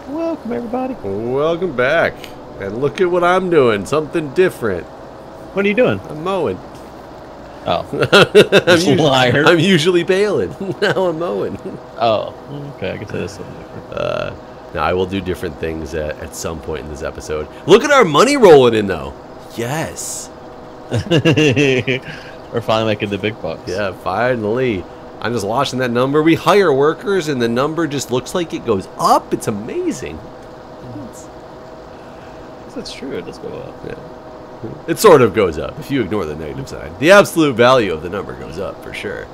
Welcome, everybody. Welcome back. And look at what I'm doing. Something different. What are you doing? I'm mowing. Oh. I'm usually bailing. Now I'm mowing. Oh, okay. I can say this something different. Now, I will do different things at some point in this episode. Look at our money rolling in, though. Yes. We're finally making the big bucks. Yeah, finally. I'm just watching that number. We hire workers, and the number just looks like it goes up. It's amazing. That's true. It does go up. Yeah. It sort of goes up if you ignore the negative side. The absolute value of the number goes up for sure.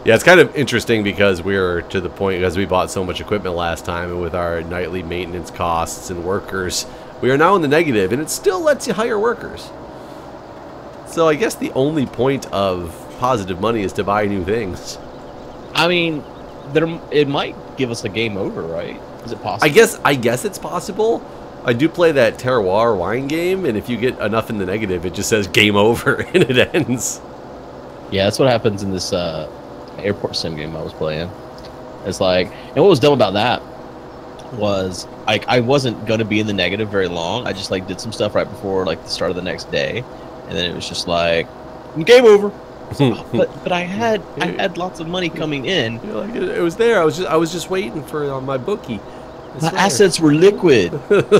Yeah, it's kind of interesting because we're to the point, because we bought so much equipment last time, and with our nightly maintenance costs and workers, we are now in the negative, and it still lets you hire workers. So I guess the only point of positive money is to buy new things. I mean, it might give us a game over, right? Is it possible? I guess it's possible. I do play that terroir wine game, and if you get enough in the negative, it just says game over, and it ends. Yeah, that's what happens in this airport sim game I was playing. It's like, and what was dumb about that was I wasn't going to be in the negative very long. I just like did some stuff right before like the start of the next day, and then it was just like game over. but I had lots of money coming in. You know, like it was there. I was just waiting for my bookie. My assets were liquid. But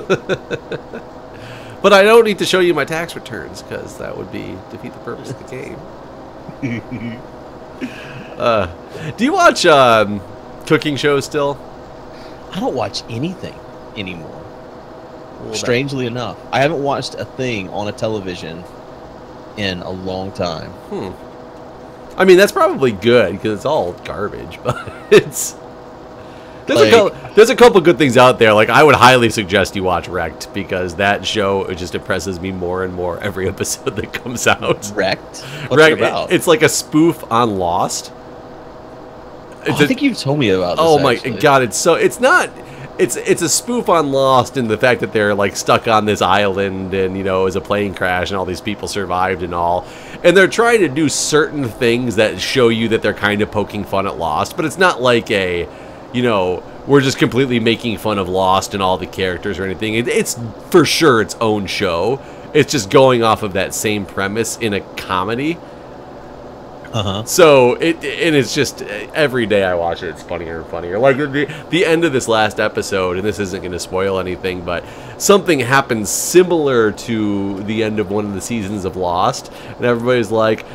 I don't need to show you my tax returns because that would defeat the purpose of the game. Do you watch cooking shows still? I don't watch anything anymore. Well, strangely enough, I haven't watched a thing on a television in a long time. I mean, that's probably good because it's all garbage, but it's... There's a couple good things out there. Like, I would highly suggest you watch Wrecked because that show, it just impresses me more and more every episode that comes out. Wrecked? What's it about? It's like a spoof on Lost. I think you've told me about this. Oh my god, it's a spoof on Lost in the fact that they're like stuck on this island and, you know, it was a plane crash and all these people survived and all. And they're trying to do certain things that show you that they're kind of poking fun at Lost, but it's not like a, you know, we're just completely making fun of Lost and all the characters or anything. It's for sure its own show. It's just going off of that same premise in a comedy. So it's just every day I watch it, it's funnier and funnier. Like the end of this last episode, and this isn't going to spoil anything, but something happens similar to the end of one of the seasons of Lost, and everybody's like,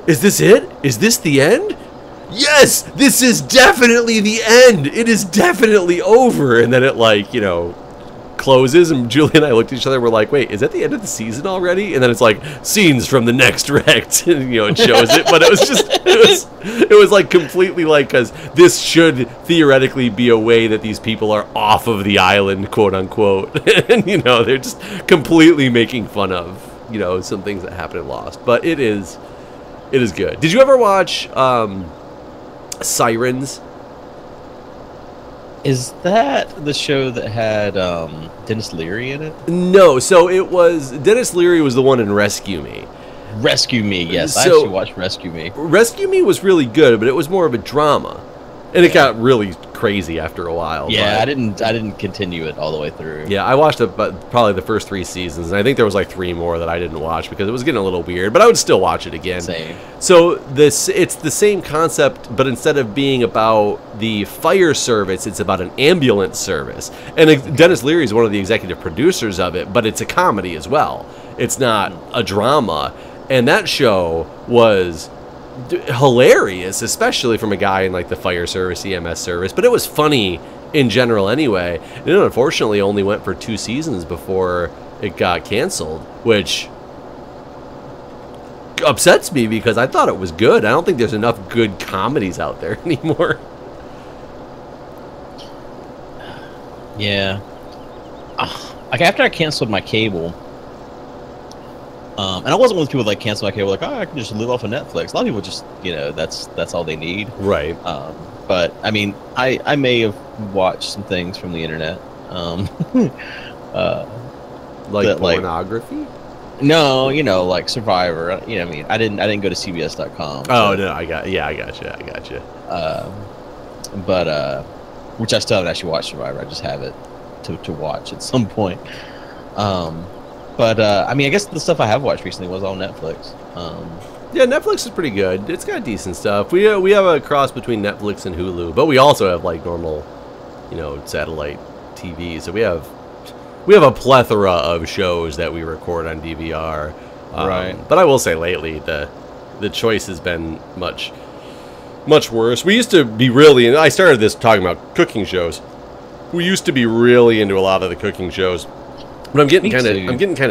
"Is this it? Is this the end?" Yes, this is definitely the end. It is definitely over. And then it, like, you know, closes, and Julie and I looked at each other and we're like, wait, is that the end of the season already? And then it's like, scenes from the next Wrecked, and, you know, it shows it, but it was just, it was like completely like, because this should theoretically be a way that these people are off of the island, quote unquote, and, you know, they're just completely making fun of, you know, some things that happen in Lost, but it is good. Did you ever watch, Sirens? Is that the show that had Dennis Leary in it? No, so it was Dennis Leary was the one in Rescue Me. Rescue Me, yes. I actually watched Rescue Me. Rescue Me was really good, but it was more of a drama, and it got really crazy after a while. Yeah, I didn't continue it all the way through. Yeah, I watched probably the first 3 seasons, and I think there was like 3 more that I didn't watch because it was getting a little weird, but I would still watch it again. Same. So it's the same concept, but instead of being about the fire service, it's about an ambulance service. And Dennis Leary is one of the executive producers of it, but it's a comedy as well. It's not a drama. And that show was hilarious, especially from a guy in like the fire service, EMS service, but it was funny in general anyway. And it unfortunately only went for 2 seasons before it got canceled, which upsets me because I thought it was good. I don't think there's enough good comedies out there anymore. Yeah. Like after I canceled my cable, and I wasn't one of those people that like cancel my cable like, oh, I can just live off of Netflix. A lot of people just, you know, that's all they need. Right. But I mean, I may have watched some things from the internet. Like pornography? No, you know, like Survivor. You know, I mean, I didn't go to CBS.com. Oh, so. No, I got you. But which I still haven't actually watched Survivor. I just have it to watch at some point. But I mean, I guess the stuff I have watched recently was all Netflix. Yeah, Netflix is pretty good. It's got decent stuff. We have a cross between Netflix and Hulu, but we also have like normal, satellite TV. So we have a plethora of shows that we record on DVR. Right. But I will say lately the choice has been much worse. We used to be really, and I started this talking about cooking shows. We used to be really into a lot of the cooking shows. But I'm getting kind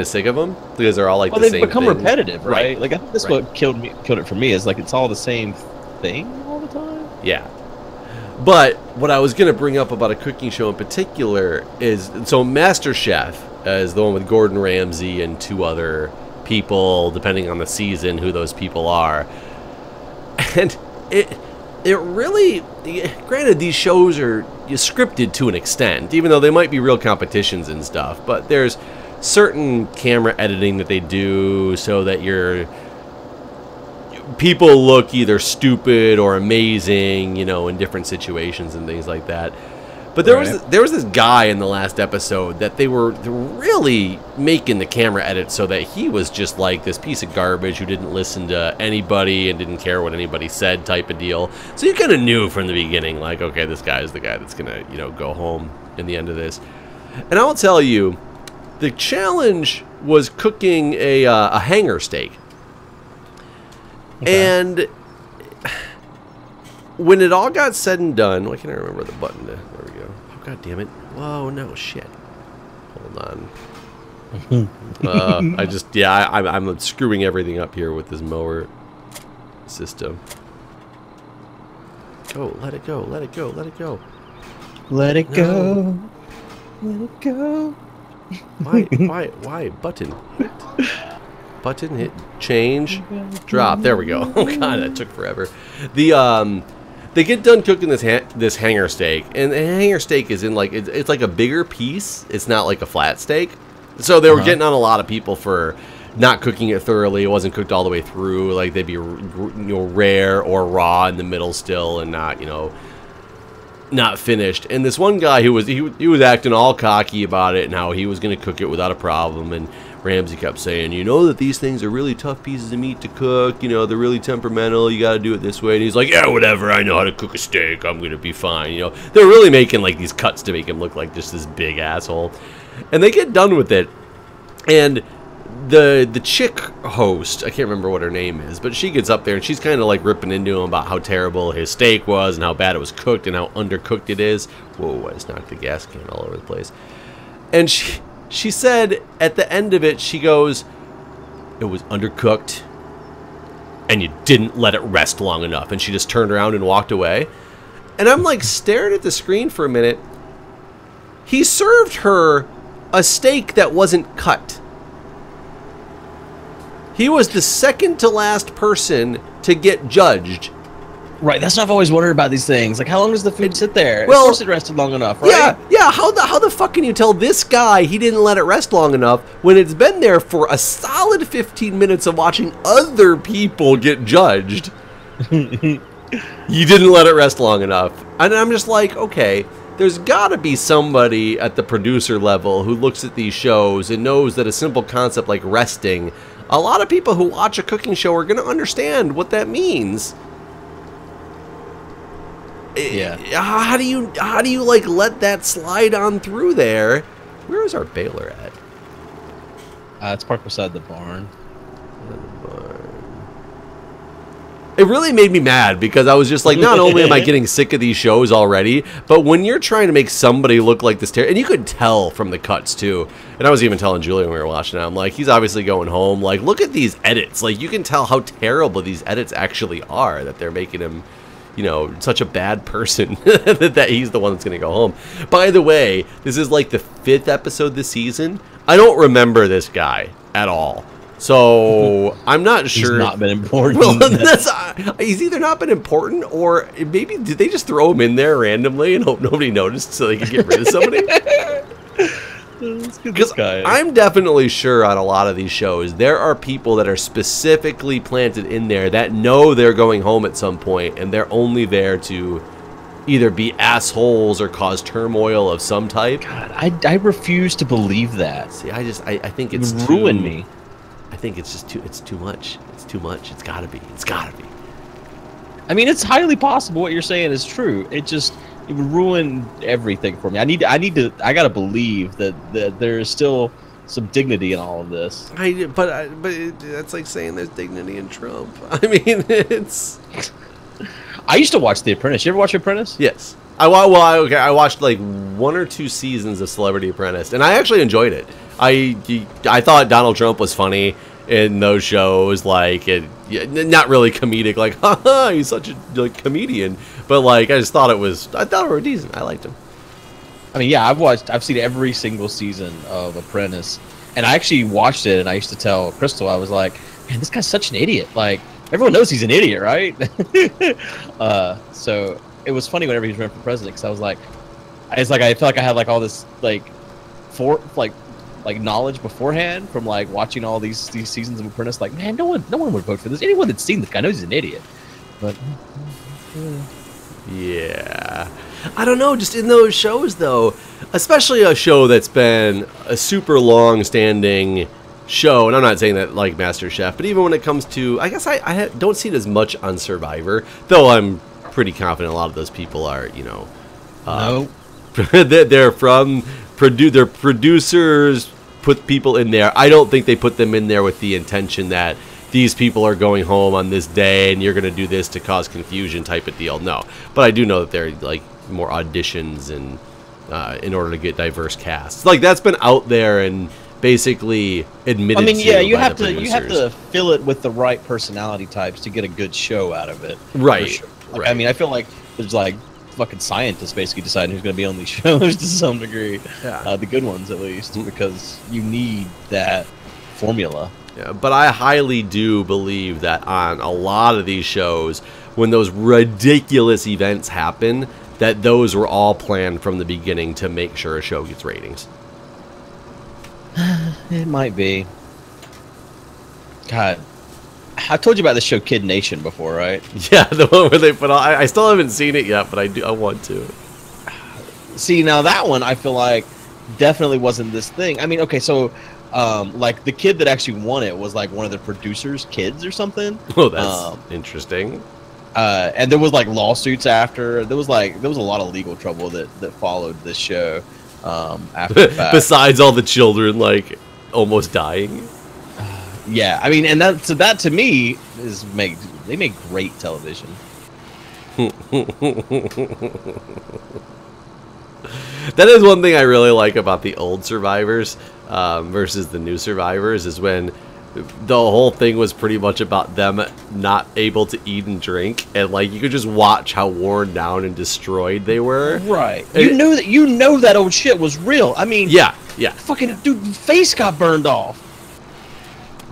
of sick of them because they're all like the same thing. Well, they've become repetitive, right? Like I think that's right. what killed it for me is like it's all the same thing all the time. Yeah. But what I was going to bring up about a cooking show in particular is so MasterChef is the one with Gordon Ramsay and 2 other people, depending on the season, who those people are. And it really, granted, these shows are scripted to an extent, even though they might be real competitions and stuff, but there's certain camera editing that they do so that people look either stupid or amazing, in different situations and things like that. But there was this guy in the last episode that they were really making the camera edit so that he was just like this piece of garbage who didn't listen to anybody and didn't care what anybody said type of deal. So you kind of knew from the beginning, like, okay, this guy is the guy that's gonna, go home in the end of this. And I'll tell you, the challenge was cooking a hanger steak. Okay. And when it all got said and done, why can't I remember the button? There we go. Oh, God damn it. Whoa, no, shit. Hold on. I'm screwing everything up here with this mower system. Go, let it go, let it go, let it go. Let it go. Let it go. Why? Button. Hit. Button, hit, change, drop. There we go. Oh, God, that took forever. They get done cooking this hanger steak, and the hanger steak is in like it's like a bigger piece. It's not like a flat steak. So they were getting on a lot of people for not cooking it thoroughly. It wasn't cooked all the way through. Like they'd be rare or raw in the middle still, and not finished. And this one guy who was acting all cocky about it and how he was going to cook it without a problem. And Ramsay kept saying, that these things are really tough pieces of meat to cook. They're really temperamental. You got to do it this way. And he's like, yeah, whatever. I know how to cook a steak. I'm going to be fine. They're really making like these cuts to make him look like just this big asshole. And they get done with it. And the chick host, I can't remember what her name is, but she gets up there and she's kind of like ripping into him about how terrible his steak was and how bad it was cooked and how undercooked it is. Whoa, I just knocked the gas can all over the place. And she said at the end of it, she goes, it was undercooked and you didn't let it rest long enough. And she just turned around and walked away. And I'm like staring at the screen for a minute. He served her a steak that wasn't cut. He was the second to last person to get judged. Right, that's what I've always wondered about these things. Like, how long does the food sit there? Well, of course it rested long enough, right? Yeah. How the fuck can you tell this guy he didn't let it rest long enough when it's been there for a solid 15 minutes of watching other people get judged? You didn't let it rest long enough. And I'm just like, okay, there's got to be somebody at the producer level who looks at these shows and knows that a simple concept like resting, a lot of people who watch a cooking show are going to understand what that means. Yeah. How do you like let that slide on through there? Where is our baler at? It's parked beside the barn. It really made me mad because I was just like, not only am I getting sick of these shows already, but when you're trying to make somebody look like this, and you could tell from the cuts too. And I was even telling Julia when we were watching it, I'm like, he's obviously going home. Like, look at these edits. Like, you can tell how terrible these edits actually are, that they're making him, such a bad person that he's the one that's going to go home. By the way, this is like the 5th episode this season. I don't remember this guy at all. So, I'm not sure. He's not been important. Well, he's either not been important or maybe did they just throw him in there randomly and hope nobody noticed so they could get rid of somebody? Because I'm definitely sure on a lot of these shows, there are people that are specifically planted in there that know they're going home at some point and they're only there to either be assholes or cause turmoil of some type. God, I refuse to believe that. See, I think It it's would ruin me. I think it's just too much. It's too much. It's gotta be. It's gotta be. I mean, it's highly possible what you're saying is true. It would ruin everything for me. I gotta believe that there is still some dignity in all of this. But that's like saying there's dignity in Trump. I mean, it's. I used to watch The Apprentice. You ever watch The Apprentice? Yes. I watched like 1 or 2 seasons of Celebrity Apprentice, and I actually enjoyed it. I thought Donald Trump was funny in those shows, like not really comedic, like haha, he's such a comedian, but like I thought it were decent. I liked him. I mean, yeah, I've seen every single season of Apprentice, and I actually watched it, and I used to tell Crystal, I was like, man, this guy's such an idiot. Like, everyone knows he's an idiot, right? So it was funny whenever he was running for president, because I was like, I feel like I had like all this like knowledge beforehand from like watching all these seasons of Apprentice. Like, man, no one would vote for this. Anyone that's seen this guy knows he's an idiot. But yeah, I don't know. Just in those shows, though, especially a show that's been a super long-standing show, and I'm not saying that like MasterChef, but even when it comes to, I guess I don't see it as much on Survivor, though I'm pretty confident a lot of those people are, no. they're from their producers put people in there. I don't think they put them in there with the intention that these people are going home on this day and you're going to do this to cause confusion type of deal. No, but I do know that there are like more auditions and in order to get diverse casts. Like, that's been out there and basically admitted. I mean, yeah, you have to fill it with the right personality types to get a good show out of it. Right. Sure. Like, Right. I mean, I feel like there's like fucking scientists basically deciding who's going to be on these shows to some degree. Yeah. The good ones, at least, because you need that formula. Yeah, but I highly do believe that on a lot of these shows, when those ridiculous events happen, that those were all planned from the beginning to make sure a show gets ratings. It might be. God, I told you about the show Kid Nation before, right? Yeah, the one where they put all. I still haven't seen it yet, but I want to. See, now that one I feel like definitely wasn't this thing. I mean, okay, so like the kid that actually won it was like one of the producers' kids or something. Oh, that's interesting. And there was like lawsuits after. There was a lot of legal trouble that followed this show after the fact. Besides all the children like almost dying. Yeah, I mean, and that to me they make great television. That is one thing I really like about the old Survivors versus the new Survivors, is when the whole thing was pretty much about them not able to eat and drink, and like you could just watch how worn down and destroyed they were. Right. You know that old shit was real. I mean, yeah. Fucking dude, face got burned off.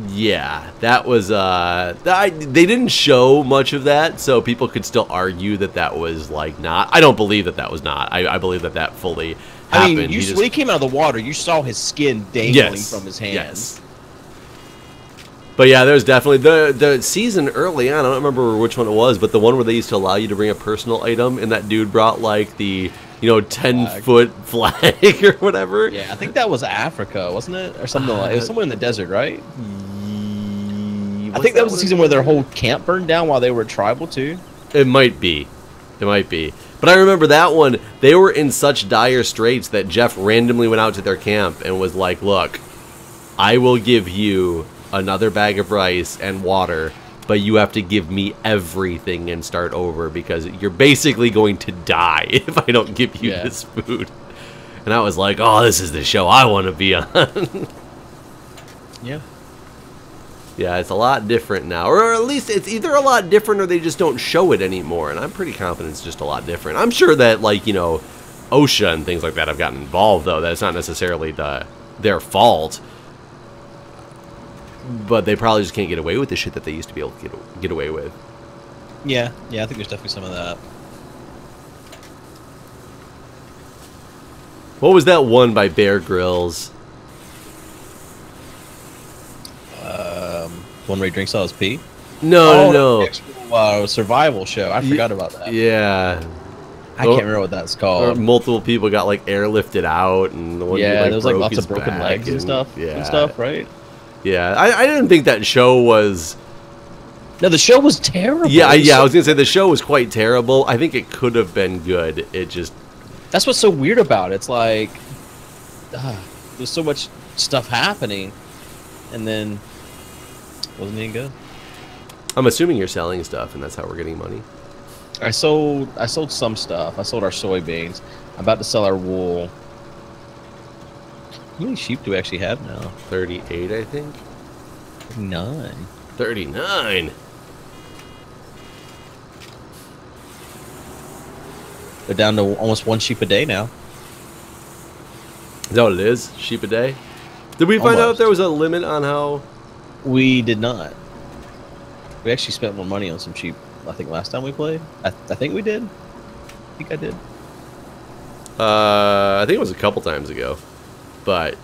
Yeah, that was they didn't show much of that, so people could still argue that was like not. I don't believe that was not. I believe that fully happened. I mean, when he came out of the water, you saw his skin dangling from his hands. Yes. But yeah, there's definitely the season early on. I don't remember which one it was, but the one where they used to allow you to bring a personal item, and that dude brought like the 10-foot flag or whatever. Yeah, I think that was Africa, wasn't it, or something like? It was somewhere in the desert, right? I think that was the season where their whole camp burned down while they were tribal too. It might be. But I remember that one. They were in such dire straits that Jeff randomly went out to their camp and was like, "Look, I will give you another bag of rice and water, but you have to give me everything and start over because you're basically going to die if I don't give you this food." And I was like, "Oh, this is the show I want to be on." Yeah. Yeah, it's a lot different now. Or at least it's either a lot different or they just don't show it anymore. And I'm pretty confident it's just a lot different. I'm sure that, like, OSHA and things like that have gotten involved, though. That's not necessarily their fault. But they probably just can't get away with the shit that they used to be able to get away with. Yeah, I think there's definitely some of that. What was that one by Bear Grylls? One where he drinks all his pee? No. Survival show. I forgot about that. Yeah. I can't remember what that's Or called. multiple people got like airlifted out, and the one Yeah, who, like, there was like broke lots his of broken back legs and stuff. Yeah, And stuff, right? Yeah, I didn't think that show was. No, the show was terrible. Yeah, I was gonna say the show was quite terrible. I think it could have been good. It just. That's what's so weird about it. It's like there's so much stuff happening, and then wasn't any good. I'm assuming you're selling stuff, and that's how we're getting money. I sold some stuff. I sold our soybeans. I'm about to sell our wool. How many sheep do we actually have now? 38, I think. 9. 39. They're down to almost 1 sheep a day now. Is that what it is? Sheep a day? Did we find out if there was a limit on how? We did not. We actually spent more money on some sheep, I think, last time we played. I think we did. I think I did. I think it was a couple times ago. But.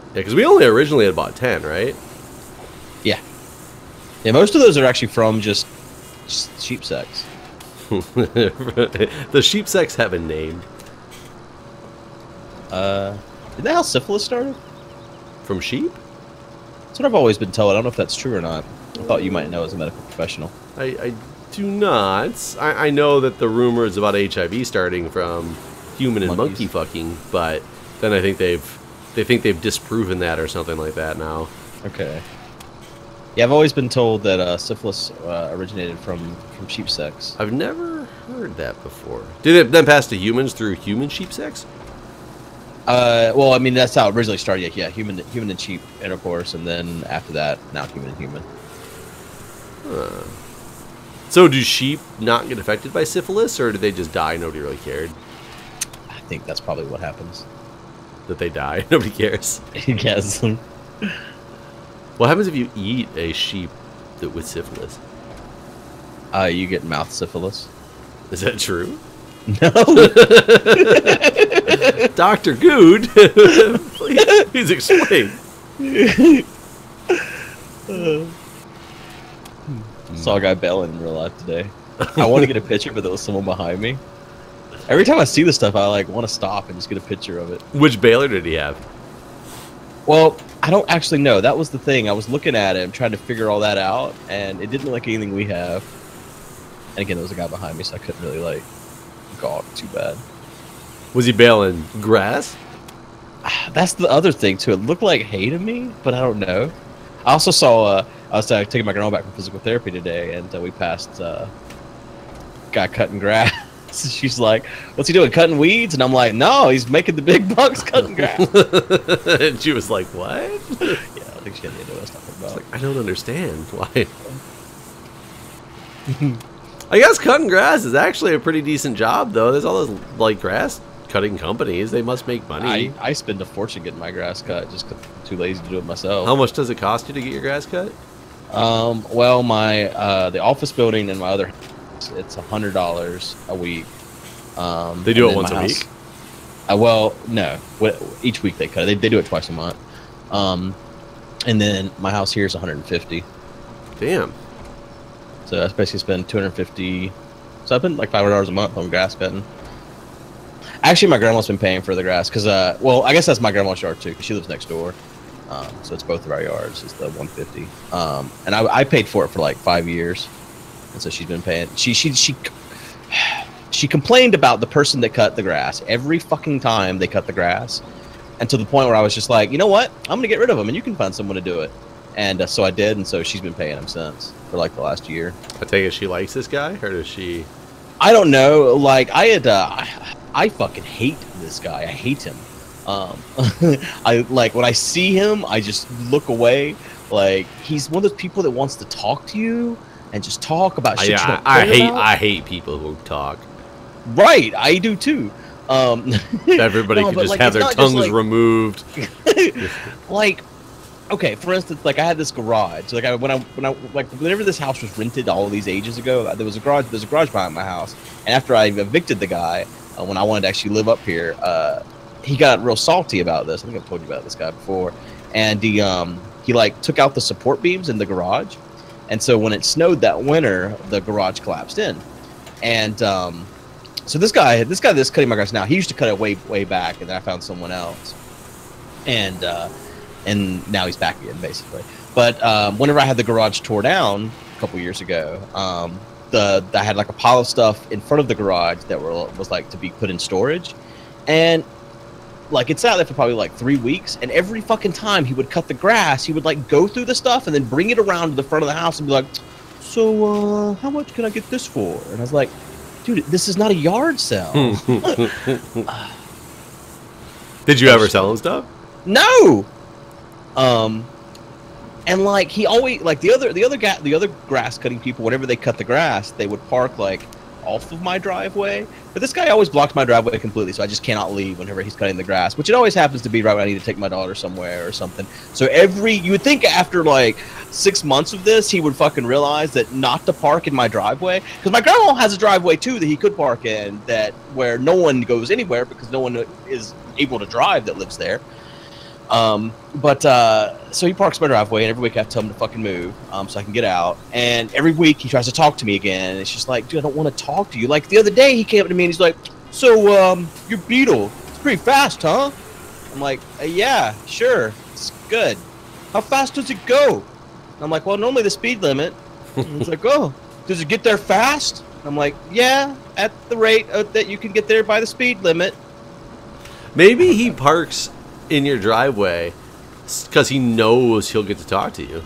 Yeah, because we only originally had bought 10, right? Yeah. Yeah, most of those are actually from just sheep sex. The sheep sex have a name. Isn't that how syphilis started? From sheep? That's what I've always been told. I don't know if that's true or not. I thought you might know as a medical professional. I do not. I know that the rumors about HIV starting from human and monkey fucking, but then I think they think they've disproven that or something like that now. Okay. Yeah, I've always been told that syphilis originated from sheep sex. I've never heard that before. Did it then pass to humans through human sheep sex? Well, I mean, that's how it originally started. Yeah, human and sheep intercourse, and then after that, now human and human. So do sheep not get affected by syphilis, or do they just die? Nobody really cared. I think that's probably what happens. That they die. Nobody cares. Yes. What happens if you eat a sheep with syphilis? You get mouth syphilis. Is that true? No. Dr. Guude, please explain. Saw a guy bailing in real life today. I want to get a picture, but there was someone behind me. Every time I see this stuff, I like want to stop and just get a picture of it. Which baler did he have? Well, I don't actually know. That was the thing. I was looking at him, trying to figure all that out, and it didn't look like anything we have. And again, there was a guy behind me, so I couldn't really like gawk too bad. Was he baling grass? That's the other thing too. It looked like hay to me, but I don't know. I also saw. I was taking my grandma back from physical therapy today, and we passed a guy cutting grass. She's like, "What's he doing? Cutting weeds?" And I'm like, "No, he's making the big bucks cutting grass." And she was like, "What?" Yeah, I think she had the idea what I was talking about. Like, I don't understand why. I guess cutting grass is actually a pretty decent job, though. There's all those like grass cutting companies. They must make money. I spend a fortune getting my grass cut just 'cause I'm too lazy to do it myself. How much does it cost you to get your grass cut? Well, my the office building and my other house, it's $100 a week. They do it once a week? Well, no. Each week they cut it. They do it twice a month. And then my house here is $150. Damn. So that's basically spend $250. So I spend like $500 a month on grass cutting. Actually, my grandma's been paying for the grass because, well, I guess that's my grandma's yard too because she lives next door. So it's both of our yards. It's the $150. And I paid for it for like 5 years, and so she's been paying. She complained about the person that cut the grass every fucking time they cut the grass, and to the point where I was just like, you know what? I'm gonna get rid of them, and you can find someone to do it. And so I did, and so she's been paying him since for like the last year. I take it she likes this guy, or does she? I don't know. Like I fucking hate this guy. I hate him. I like when I see him, I just look away. Like he's one of those people that wants to talk to you and just talk about shit. Yeah, I hate people who talk. Right, I do too. Everybody can just have their tongues removed. Like, okay, for instance, like I had this garage. Like whenever this house was rented all of these ages ago, there was a garage. There's a garage behind my house, and after I evicted the guy, when I wanted to actually live up here, he got real salty about this. I think I've told you about this guy before, and he like took out the support beams in the garage, and so when it snowed that winter, the garage collapsed in. And so this guy that's cutting my grass now, he used to cut it way back, and then I found someone else, and now he's back again basically. But whenever I had the garage tore down a couple years ago, I had like a pile of stuff in front of the garage that was like to be put in storage, and like it sat there for probably like 3 weeks, and every fucking time he would cut the grass, he would like go through the stuff and then bring it around to the front of the house and be like, so how much can I get this for? And I was like, dude, this is not a yard sale. Did you ever sell him stuff? No. And like he always, like the other grass cutting people, whenever they cut the grass, they would park like off of my driveway. But this guy always blocked my driveway completely, so I just cannot leave whenever he's cutting the grass, which it always happens to be right when I need to take my daughter somewhere or something. So you would think after like 6 months of this, he would fucking realize that not to park in my driveway, because my grandma has a driveway too that he could park in, where no one goes anywhere because no one is able to drive that lives there. So he parks my driveway, and every week I have to tell him to fucking move, so I can get out. And every week he tries to talk to me again, and it's just like, dude, I don't want to talk to you. Like the other day he came up to me and he's like, so, your Beetle, it's pretty fast, huh? I'm like, yeah, sure, it's good. How fast does it go? And I'm like, well, normally the speed limit. And he's like, oh, does it get there fast? I'm like, yeah, at the rate that you can get there by the speed limit. Maybe he parks in your driveway because he knows he'll get to talk to you.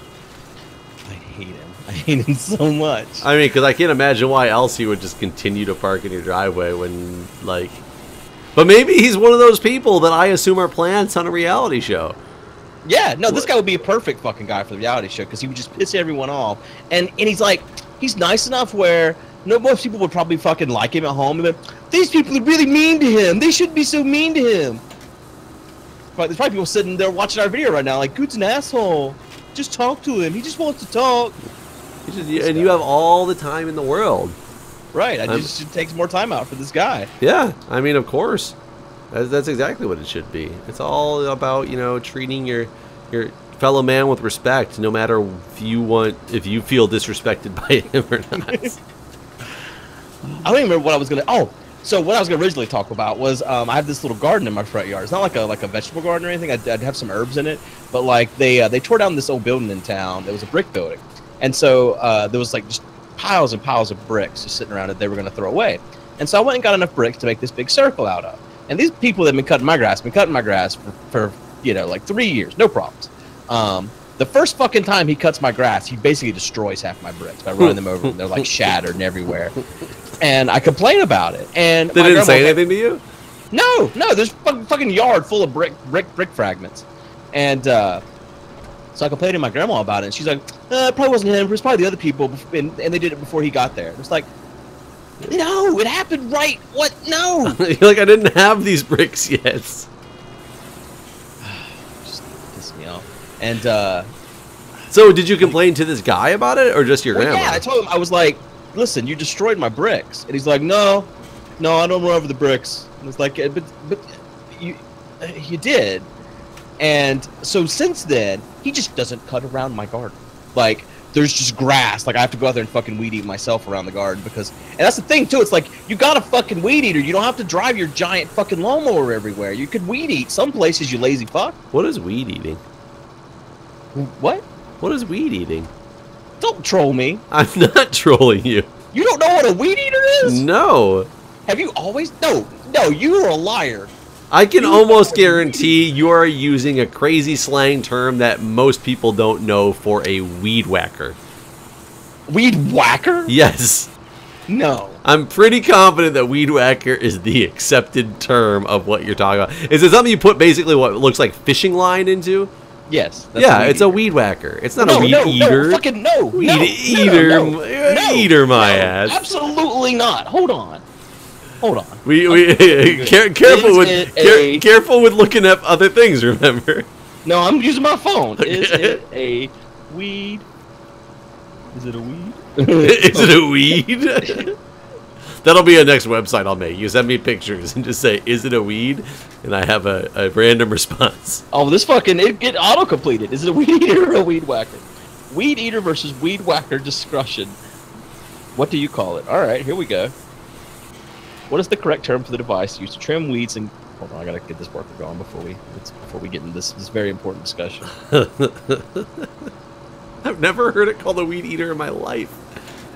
I hate him. I hate him so much. I mean, because I can't imagine why else he would just continue to park in your driveway when, like... But maybe he's one of those people that I assume are plants on a reality show. Yeah, no, this guy would be a perfect fucking guy for the reality show, because he would just piss everyone off. And he's like, he's nice enough where most people would probably fucking like him at home. But these people are really mean to him. They shouldn't be so mean to him. But there's probably people sitting there watching our video right now like, Guude's an asshole. Just talk to him. He just wants to talk. And you have all the time in the world. Right. I just should take some more time out for this guy. Yeah. I mean, of course. That's exactly what it should be. It's all about, treating your fellow man with respect, no matter if you feel disrespected by him or not. I don't even remember what I was going to... Oh! So what I was going to originally talk about was I have this little garden in my front yard. It's not like a vegetable garden or anything. I'd have some herbs in it, but like they tore down this old building in town. It was a brick building, and so there was like just piles and piles of bricks just sitting around that they were going to throw away. And so I went and got enough bricks to make this big circle out of. And these people that have been cutting my grass for like 3 years, no problems. The first fucking time he cuts my grass, he basically destroys half my bricks by running them over, and they're like shattered and everywhere. And I complain about it. And they didn't say anything to you? No. There's fucking yard full of brick fragments. And so I complained to my grandma about it, and she's like, it probably wasn't him. It was probably the other people, and they did it before he got there. It's like, no, it happened right. What? No. You're like, I didn't have these bricks yet. Just pissed me off. And so did you complain to this guy about it, or just your grandma? Yeah, I told him, I was like, listen, you destroyed my bricks. And he's like, no, I don't run over the bricks. And it's like, but you did. And so since then, he just doesn't cut around my garden. Like, there's just grass. Like, I have to go out there and fucking weed eat myself around the garden because... And that's the thing, too. It's like, you got a fucking weed eater. You don't have to drive your giant fucking lawnmower everywhere. You could weed eat some places, you lazy fuck. What is weed eating? What? What is weed eating? Don't troll me. I'm not trolling you. You don't know what a weed eater is? No. Have you always... No, you are a liar. I can almost guarantee you are using a crazy slang term that most people don't know for a weed whacker. Weed whacker? Yes. No. I'm pretty confident that weed whacker is the accepted term of what you're talking about. Is it something you put basically what looks like fishing line into? Yes. It's a weed whacker. It's not a weed eater. No, fucking no. Weed eater. Eater my ass. Absolutely not. Hold on. Careful with looking up other things, remember? No, I'm using my phone. Okay. Is it a weed? Is it a weed? Is it a weed? That'll be a next website I'll make. You send me pictures and just say, is it a weed? And I have a random response. Oh, this fucking, it get auto-completed. Is it a weed eater or a weed whacker? Weed eater versus weed whacker discussion. What do you call it? All right, here we go. What is the correct term for the device used to trim weeds and... Hold on, I gotta get this worker going before we get into this very important discussion. I've never heard it called a weed eater in my life.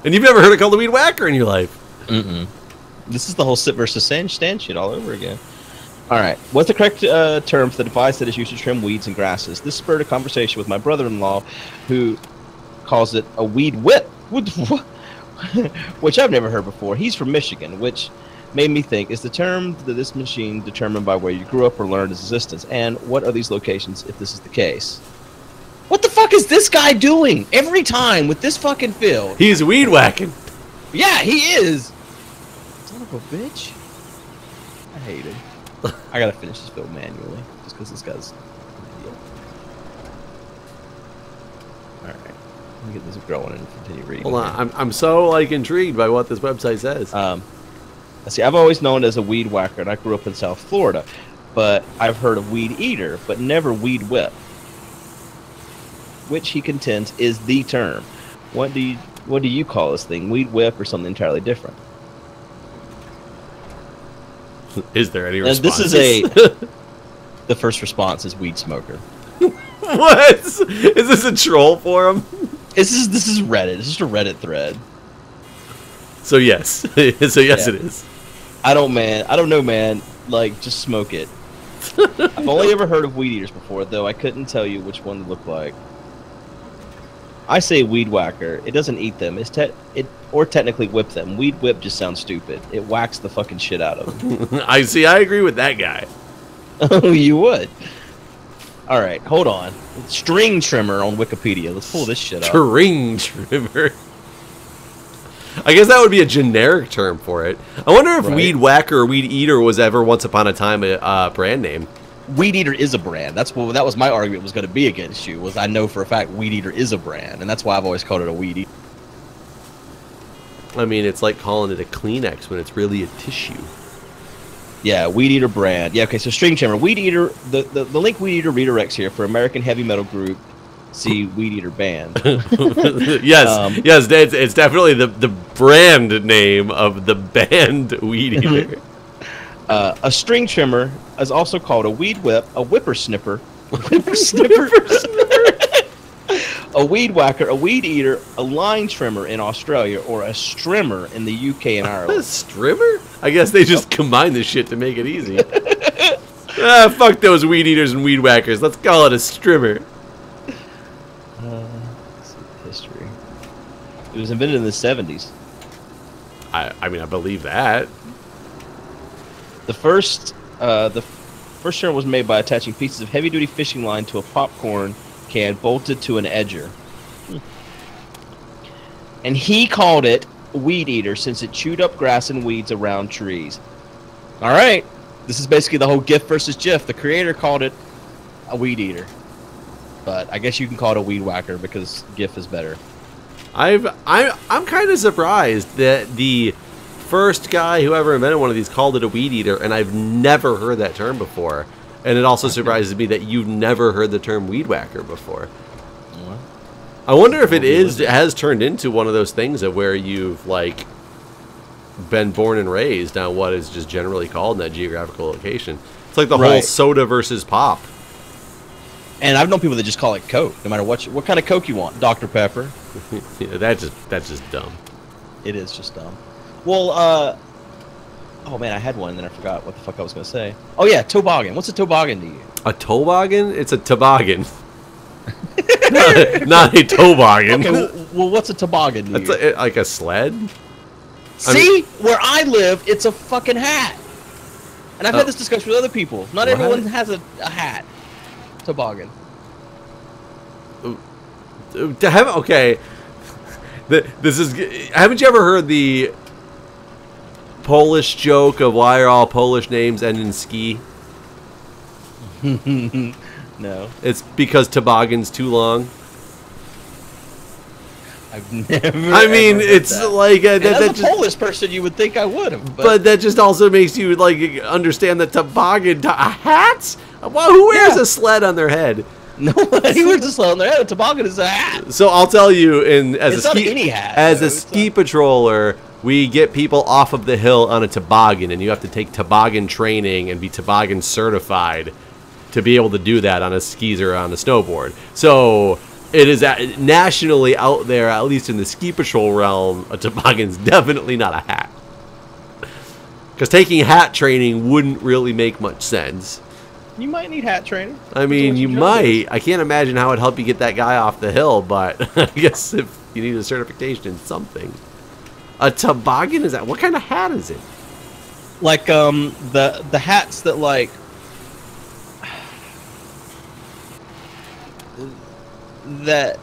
And you've never heard it called a weed whacker in your life. Mm-mm. This is the whole sit versus stand shit all over again. All right. What's the correct term for the device that is used to trim weeds and grasses? This spurred a conversation with my brother-in-law, who calls it a weed whip, which I've never heard before. He's from Michigan, which made me think, is the term that this machine determined by where you grew up or learned its existence? And what are these locations if this is the case? What the fuck is this guy doing every time with this fucking field? He's weed whacking. Yeah, he is. Son of a bitch. I hate him. I gotta finish this field manually, just because this guy's an idiot. Alright. Let me get this going and continue reading. Hold on, I'm so like intrigued by what this website says. Let's see, I've always known as a weed whacker, and I grew up in South Florida, but I've heard of weed eater, but never weed whip, which he contends is the term. What do you call this thing? Weed whip or something entirely different? Is there any response? This is the first response is weed smoker. What? Is this a troll forum? This is Reddit. It's just a Reddit thread. So yes. So yes, Yeah. it is. I don't know, man. Like, just smoke it. I've only ever heard of weed eaters before, though I couldn't tell you which one to look like. I say weed whacker. It doesn't eat them. Or technically whip them. Weed whip just sounds stupid. It whacks the fucking shit out of them. I agree with that guy. Oh, you would. All right, hold on. String trimmer on Wikipedia. Let's pull this shit up. String trimmer. I guess that would be a generic term for it. I wonder if weed whacker or weed eater was ever once upon a time a brand name. Weed eater is a brand. That was my argument was going to be against you. Was I know for a fact weed eater is a brand, and that's why I've always called it a weed eater. I mean, it's like calling it a Kleenex when it's really a tissue. Yeah, weed eater brand. Yeah, okay. So string trimmer, weed eater. The link weed eater redirects here for American heavy metal group. See weed eater band. Yes, yes, it's definitely the brand name of the band weed eater. A string trimmer is also called a weed whip, a whippersnipper, a weed whacker, a weed eater, a line trimmer in Australia, or a strimmer in the UK and Ireland. A strimmer? I guess they just combine this shit to make it easy. Fuck those weed eaters and weed whackers. Let's call it a strimmer. Let's see, history. It was invented in the 70s. I mean, I believe that. The first term was made by attaching pieces of heavy-duty fishing line to a popcorn can bolted to an edger. And he called it weed eater since it chewed up grass and weeds around trees. All right, this is basically the whole GIF versus GIF. The creator called it a weed eater, but I guess you can call it a weed whacker because GIF is better. I'm kind of surprised that the first guy who ever invented one of these called it a weed eater, and I've never heard that term before. And it also surprises me that you've never heard the term weed whacker before. I wonder if it has turned into one of those things of where you've like been born and raised on what is just generally called in that geographical location. It's like the whole soda versus pop. And I've known people that just call it Coke, no matter what kind of Coke you want. Dr. Pepper. Yeah, that's just dumb. It is just dumb. Well, oh man, I had one and then I forgot what the fuck I was going to say. Oh yeah, toboggan. What's a toboggan to you? A toboggan? It's a toboggan. not a toboggan. Okay, well, what's a toboggan to you? It's like a sled? See? Where I live, it's a fucking hat. And I've had this discussion with other people. Not everyone has a hat. Toboggan. Okay. This is. Haven't you ever heard the Polish joke of why are all Polish names end in ski? No. It's because toboggan's too long. I've never. I mean, it's that. like as a Polish person, you would think I would have. But that just also makes you like understand that toboggan, a hat. Well, who wears a sled on their head? Nobody wears a sled on their head. A toboggan is a hat. So I'll tell you, as it's not any hat. As a ski patroller, we get people off of the hill on a toboggan, and you have to take toboggan training and be toboggan certified to be able to do that on a skis or on a snowboard. So it is nationally out there, at least in the ski patrol realm, a toboggan's definitely not a hat. Because taking hat training wouldn't really make much sense. You might need hat training. I mean, you might. I can't imagine how it'd help you get that guy off the hill, but I guess if you need a certification in something. A toboggan, is that? What kind of hat is it? Like the hats that like that.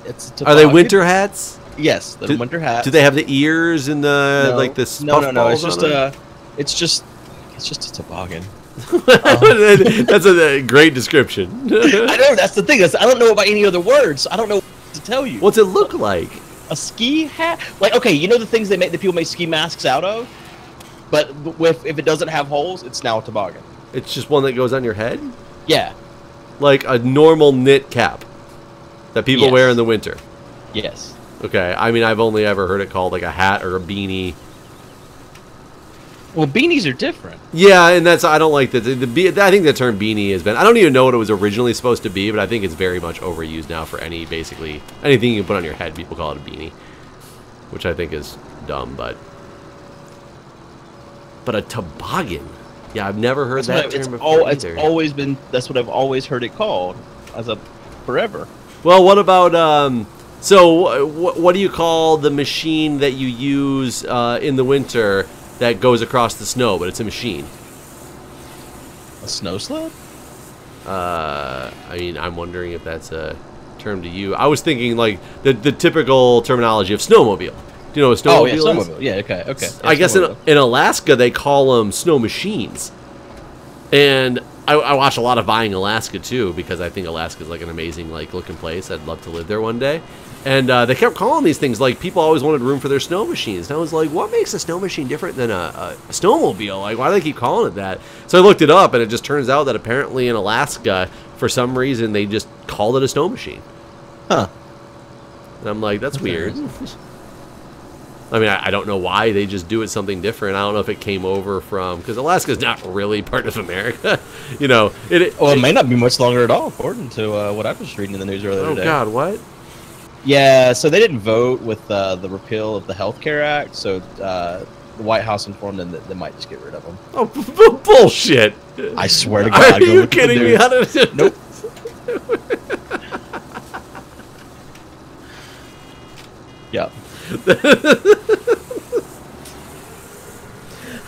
It's a toboggan. Are they winter hats? Yes, the winter hats. Do they have the ears and the like the no? It's just a toboggan. That's a great description. I know, that's the thing. I don't know about any other words. I don't know what to tell you. What's it look like? A ski hat? Like, okay, you know the things that people make ski masks out of? But if it doesn't have holes, it's now a toboggan. It's just one that goes on your head? Yeah. Like a normal knit cap that people wear in the winter? Yes. Okay, I mean, I've only ever heard it called like a hat or a beanie. Well, beanies are different. Yeah, and that's, I don't like I think the term beanie has been, I don't even know what it was originally supposed to be, but I think it's very much overused now for basically anything you can put on your head, people call it a beanie, which I think is dumb, but a toboggan. Yeah, I've never heard that term before it's either. always been, that's what I've always heard it called forever. Well, what about, so what do you call the machine that you use in the winter that goes across the snow, but it's a machine? A snow sled? I mean, I'm wondering if that's a term to you. I was thinking like the typical terminology of snowmobile. Do you know what a snowmobile is? Oh, yeah, snowmobile. Yeah, okay. Yeah, I guess in Alaska, they call them snow machines. And I watch a lot of Buying Alaska, too, because I think Alaska is like an amazing looking place. I'd love to live there one day. And they kept calling these things, like, people always wanted room for their snow machines. And I was like, what makes a snow machine different than a snowmobile? Like, why do they keep calling it that? So I looked it up, and it just turns out that apparently in Alaska, for some reason, they just called it a snow machine. Huh. And I'm like, that's weird. I mean, I don't know why they just do it something different. I don't know if it came over from, because Alaska's not really part of America. You know, it may not be much longer at all, according to what I was reading in the news earlier today. Oh, God, what? Yeah, so they didn't vote with the repeal of the Health Care Act, so the White House informed them that they might just get rid of them. Oh, bullshit. I swear to God. Are you kidding me? Nope. Yeah.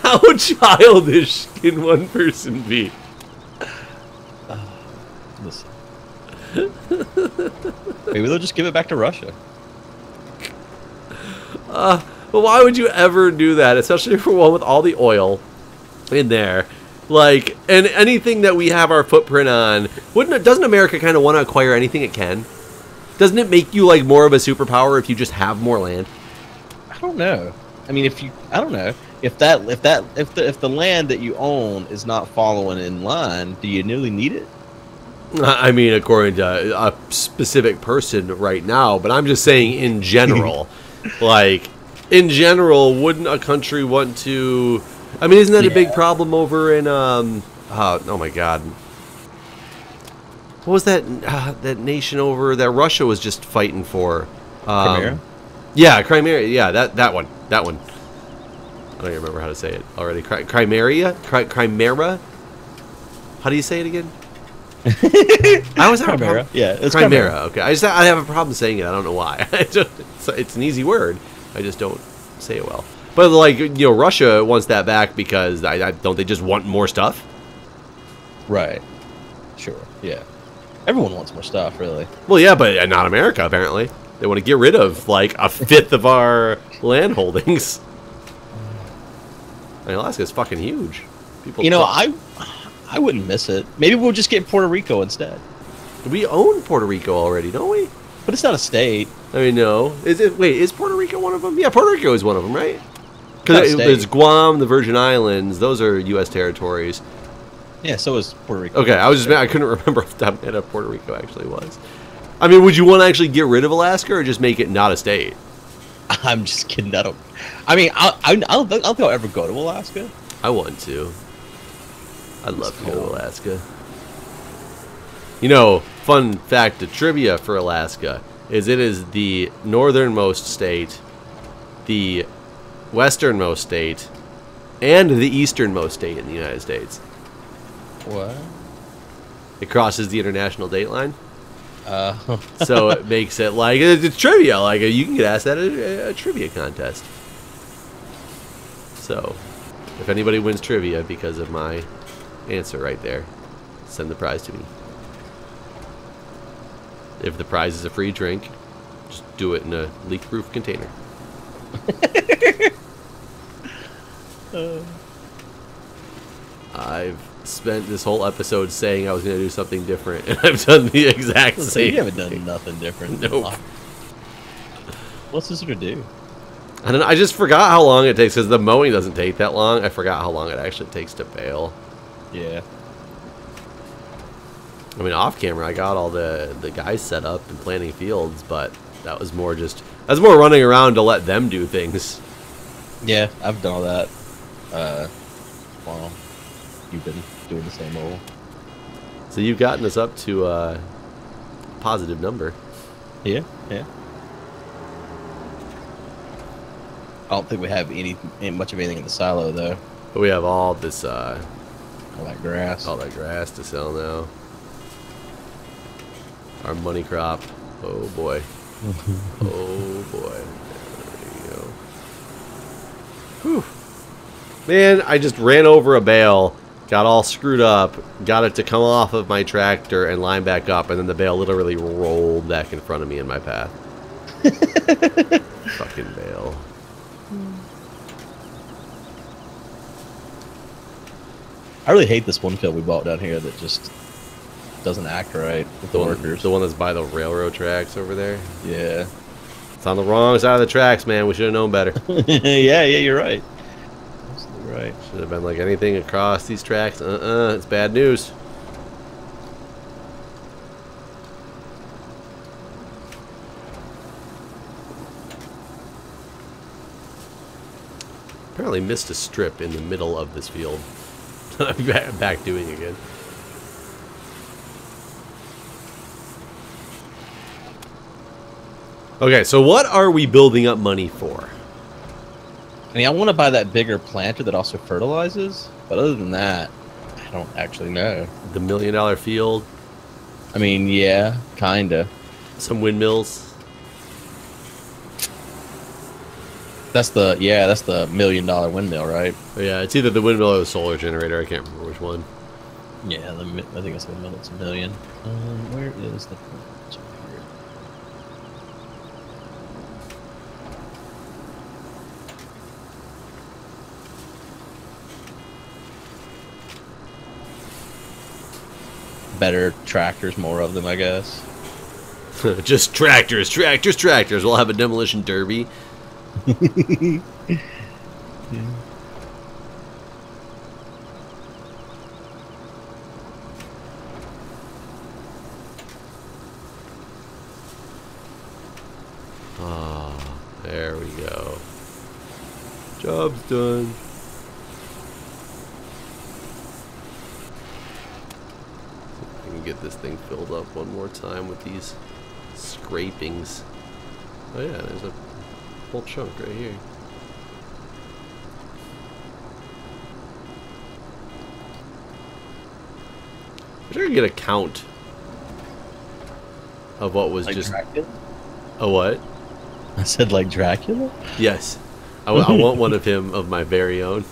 How childish can one person be? Listen. Maybe they'll just give it back to Russia. But why would you ever do that? Especially for one with all the oil in there. Like, and anything that we have our footprint on, doesn't America kind of want to acquire anything it can? Doesn't it make you like more of a superpower if you just have more land? I don't know. I mean, I don't know if the land that you own is not following in line, do you really need it? I mean, according to a specific person right now, but I'm just saying in general. Like, in general, wouldn't a country want to... I mean, isn't that a big problem over in... oh, my God. What was that nation over that Russia was just fighting for? Crimea? Yeah, Crimea. Yeah, that one. That one. I don't even remember how to say it already. Crimea? Crimea? How do you say it again? I always have a problem. Yeah, it's Crimea. Okay, I have a problem saying it. I don't know why. It's an easy word. I just don't say it well. But like, you know, Russia wants that back because don't they just want more stuff? Right. Sure. Yeah. Everyone wants more stuff, really. Well, yeah, but not America. Apparently, they want to get rid of like a fifth of our land holdings. I mean, Alaska's fucking huge. People, you know, I wouldn't miss it. Maybe we'll just get Puerto Rico instead. We own Puerto Rico already, don't we? But it's not a state. I mean, no. Is Puerto Rico one of them? Yeah, Puerto Rico is one of them, right? Because there's Guam, the Virgin Islands. Those are U.S. territories. Yeah, so is Puerto Rico. Okay, I couldn't remember off the top of my head if Puerto Rico actually was. I mean, would you want to actually get rid of Alaska or just make it not a state? I'm just kidding. I don't. I mean, I don't think I'll ever go to Alaska. I want to. I'd love to go to cold. Alaska. You know, fun fact of trivia for Alaska is it is the northernmost state, the westernmost state, and the easternmost state in the United States. What? It crosses the international date line. Uh, So it makes it like it's trivia. Like you can get asked that at a trivia contest. So, if anybody wins trivia because of my answer right there, send the prize to me. If the prize is a free drink, just do it in a leak-proof container. I've spent this whole episode saying I was going to do something different, and I've done the exact same. You haven't done nothing different. Nope. What's this to do? I don't know. I just forgot how long it takes because the mowing doesn't take that long. I forgot how long it actually takes to bale. Yeah. I mean, off camera, I got all the guys set up and planting fields, but that was more running around to let them do things. Yeah, I've done all that. Well, you've been doing the same role. So you've gotten us up to a positive number. Yeah, yeah. I don't think we have much of anything in the silo though. But we have all this All that grass. all that grass to sell now. Our money crop. Oh boy. Oh boy. There you go. Whew. Man, I just ran over a bale, got all screwed up, got it to come off of my tractor and line back up, and then the bale literally rolled back in front of me in my path. Fucking bale. I really hate this one field we bought down here that just doesn't act right with the workers. The one that's by the railroad tracks over there. Yeah. It's on the wrong side of the tracks, man. We should have known better. Yeah, you're right. Absolutely right. Should have been like anything across these tracks. It's bad news. Apparently missed a strip in the middle of this field. I'm back doing again. Okay, so what are we building up money for? I mean, I want to buy that bigger planter that also fertilizes, but other than that, I don't actually know. The $1 million field? I mean, yeah, kinda. Some windmills? That's the $1 million windmill, right? Oh, yeah, it's either the windmill or the solar generator. I can't remember which one. Yeah, I think it's the windmill. It's $1 million. Where is the planter here? Better tractors, more of them, I guess. Just tractors, tractors, tractors. We'll have a demolition derby. Yeah. Ah, there we go. Job's done. I can get this thing filled up one more time with these scrapings. Oh yeah, there's a whole chunk right here. I wish I could get a count of what was Like just Dracula? a what? I said like Dracula? Yes, I want one of him of my very own.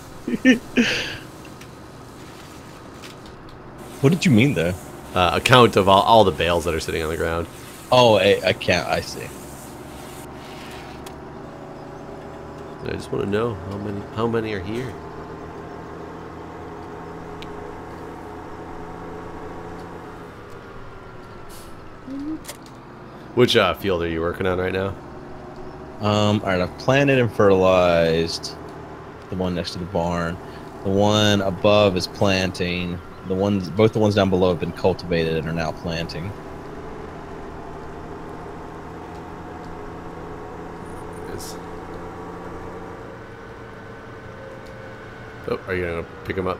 What did you mean, though? A count of all the bales that are sitting on the ground. Oh, I can't. I see. I just want to know how many are here. Which field are you working on right now? All right, I've planted and fertilized the one next to the barn. The one above is planting. Both the ones down below have been cultivated and are now planting. Yes. Oh, are you gonna pick him up?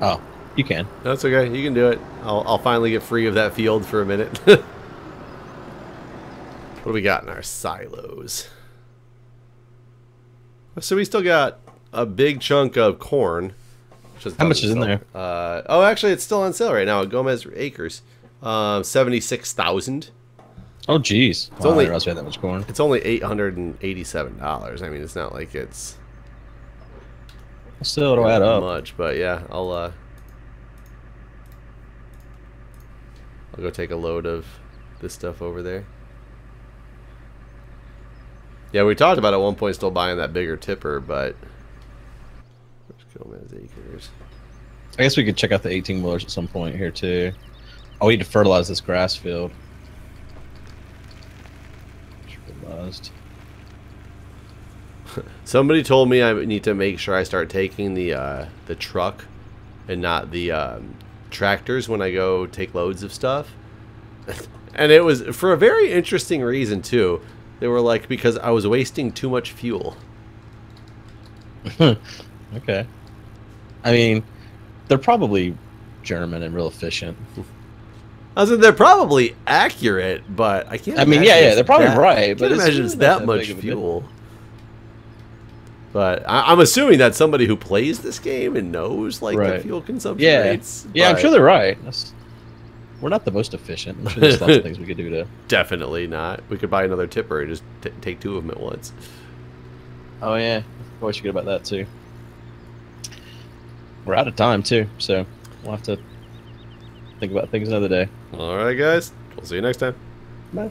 Oh, you can. That's okay. You can do it. I'll finally get free of that field for a minute. What do we got in our silos? So we still got a big chunk of corn. How much is in there? Oh, actually, it's still on sale right now at Gomez Acres. 76,000. Oh, geez. It's only I didn't realize we had that much corn. It's only $887. I mean, it's not like it's Still, it'll add up. much, but yeah, I'll go take a load of this stuff over there. Yeah, we talked about at one point still buying that bigger tipper, but where's Gomez Acres? I guess we could check out the 18 wheelers at some point here too. Oh, we need to fertilize this grass field. Fertilized. Somebody told me I need to make sure I start taking the truck and not the tractors when I go take loads of stuff. And it was for a very interesting reason too. They were like, because I was wasting too much fuel. Okay. I mean, they're probably German and real efficient. I was like, they're probably accurate, but I can't. I mean, yeah, they're probably right. I But can't imagine it's that much fuel. But I'm assuming that's somebody who plays this game and knows like the fuel consumption rates. Yeah, I'm sure they're right. We're not the most efficient. I'm sure there's lots of things we could do to. Definitely not. We could buy another tipper and just take two of them at once. Oh yeah, always forget about that too. We're out of time too, so we'll have to think about things another day. All right, guys. We'll see you next time. Bye.